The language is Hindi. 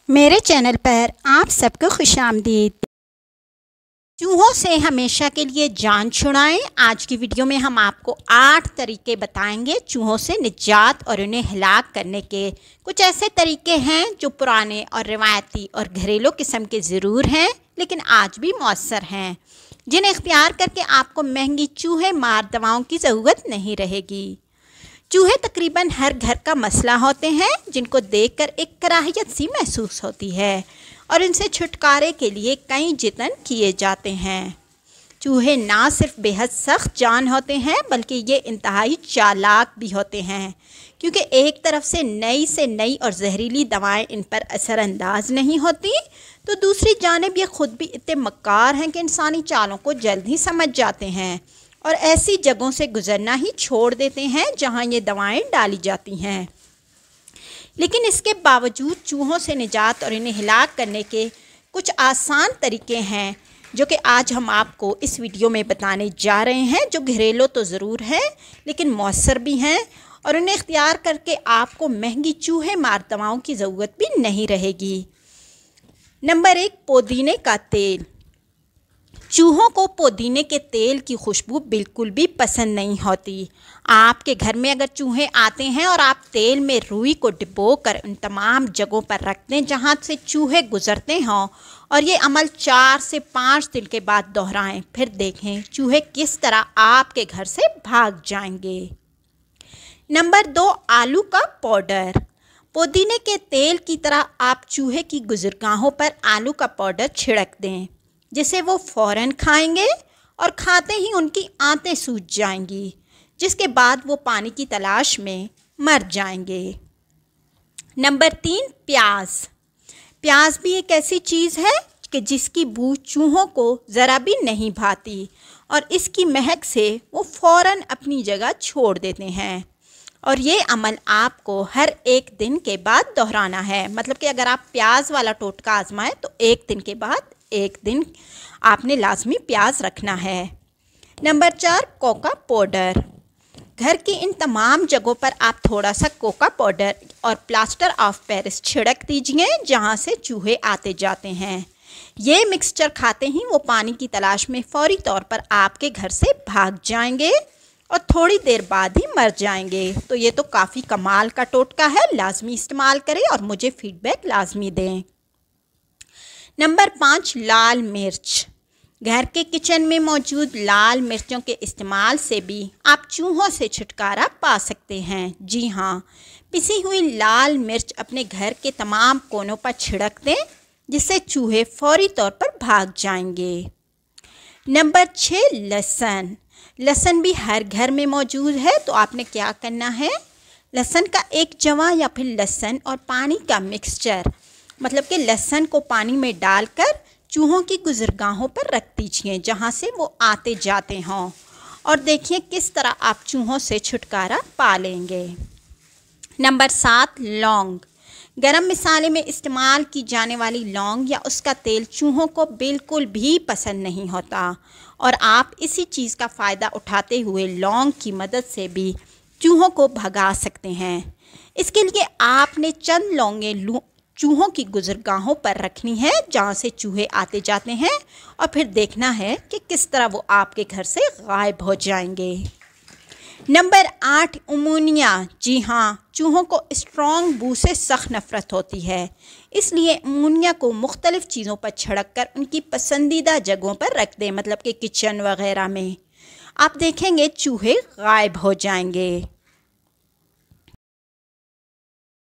मेरे चैनल पर आप सबको खुशामदीद। चूहों से हमेशा के लिए जान छुड़ाएं। आज की वीडियो में हम आपको 8 तरीके बताएंगे चूहों से निजात और उन्हें हलाक करने के। कुछ ऐसे तरीके हैं जो पुराने और रिवायती और घरेलू किस्म के ज़रूर हैं, लेकिन आज भी मौसर हैं, जिन्हें इख्तियार करके आपको महंगी चूहे मार दवाओं की ज़रूरत नहीं रहेगी। चूहे तकरीबन हर घर का मसला होते हैं, जिनको देखकर एक कराहियत सी महसूस होती है और इनसे छुटकारे के लिए कई जतन किए जाते हैं। चूहे ना सिर्फ बेहद सख्त जान होते हैं, बल्कि ये इंतहाई चालाक भी होते हैं, क्योंकि एक तरफ से नई और जहरीली दवाएं इन पर असरअंदाज नहीं होती, तो दूसरी जानिब ये ख़ुद भी इतने मक्कार हैं कि इंसानी चालों को जल्द ही समझ जाते हैं और ऐसी जगहों से गुजरना ही छोड़ देते हैं जहां ये दवाएं डाली जाती हैं। लेकिन इसके बावजूद चूहों से निजात और इन्हें हलाक करने के कुछ आसान तरीके हैं, जो कि आज हम आपको इस वीडियो में बताने जा रहे हैं, जो घरेलू तो ज़रूर हैं लेकिन मौसर भी हैं और उन्हें इख्तियार करके आपको महंगी चूहे मार दवाओं की ज़रूरत भी नहीं रहेगी। नंबर 1, पुदीने का तेल। चूहों को पुदीने के तेल की खुशबू बिल्कुल भी पसंद नहीं होती। आपके घर में अगर चूहे आते हैं और आप तेल में रुई को डुबोकर उन तमाम जगहों पर रख दें जहाँ से चूहे गुजरते हों, और ये अमल 4 से 5 दिन के बाद दोहराएं, फिर देखें चूहे किस तरह आपके घर से भाग जाएंगे। नंबर 2, आलू का पाउडर। पुदीने के तेल की तरह आप चूहे की गुजरगाहों पर आलू का पाउडर छिड़क दें, जिसे वो फ़ौरन खाएंगे और खाते ही उनकी आंतें सूज जाएंगी, जिसके बाद वो पानी की तलाश में मर जाएंगे। नंबर 3, प्याज। प्याज भी एक ऐसी चीज़ है कि जिसकी बू चूहों को ज़रा भी नहीं भाती और इसकी महक से वो फ़ौरन अपनी जगह छोड़ देते हैं, और ये अमल आपको हर 1 दिन के बाद दोहराना है। मतलब कि अगर आप प्याज वाला टोटका आजमाएं तो 1 दिन के बाद 1 दिन आपने लाजमी प्याज रखना है। Number 4, Coca powder. घर की इन तमाम जगहों पर आप थोड़ा सा कोका पाउडर और प्लास्टर ऑफ पेरिस छिड़क दीजिए जहां से चूहे आते जाते हैं। ये मिक्सचर खाते ही वो पानी की तलाश में फौरी तौर पर आपके घर से भाग जाएंगे और थोड़ी देर बाद ही मर जाएंगे। तो ये तो काफ़ी कमाल का टोटका है, लाजमी इस्तेमाल करें और मुझे फीडबैक लाजमी दें। नंबर 5, लाल मिर्च। घर के किचन में मौजूद लाल मिर्चों के इस्तेमाल से भी आप चूहों से छुटकारा पा सकते हैं। जी हाँ, पिसी हुई लाल मिर्च अपने घर के तमाम कोनों पर छिड़क दें, जिससे चूहे फौरी तौर पर भाग जाएंगे। नंबर 6, लहसुन। लहसुन भी हर घर में मौजूद है, तो आपने क्या करना है, लहसुन का एक जवा या फिर लहसुन और पानी का मिक्सचर, मतलब कि लहसुन को पानी में डालकर चूहों की गुजरगाहों पर रख दीजिए जहाँ से वो आते जाते हों, और देखिए किस तरह आप चूहों से छुटकारा पा लेंगे। नंबर 7, लौंग। गरम मसाले में इस्तेमाल की जाने वाली लौंग या उसका तेल चूहों को बिल्कुल भी पसंद नहीं होता, और आप इसी चीज़ का फ़ायदा उठाते हुए लौंग की मदद से भी चूहों को भगा सकते हैं। इसके लिए आपने चंद लौंगें चूहों की गुजरगाहों पर रखनी है जहाँ से चूहे आते जाते हैं, और फिर देखना है कि किस तरह वो आपके घर से गायब हो जाएंगे। Number 8, ammonia. जी हाँ, चूहों को स्ट्रॉन्ग बू से सख्त नफ़रत होती है, इसलिए अमोनिया को मुख्तलिफ़ चीज़ों पर छिड़क कर उनकी पसंदीदा जगहों पर रख दें, मतलब कि किचन वगैरह में। आप देखेंगे चूहे गायब हो जाएंगे।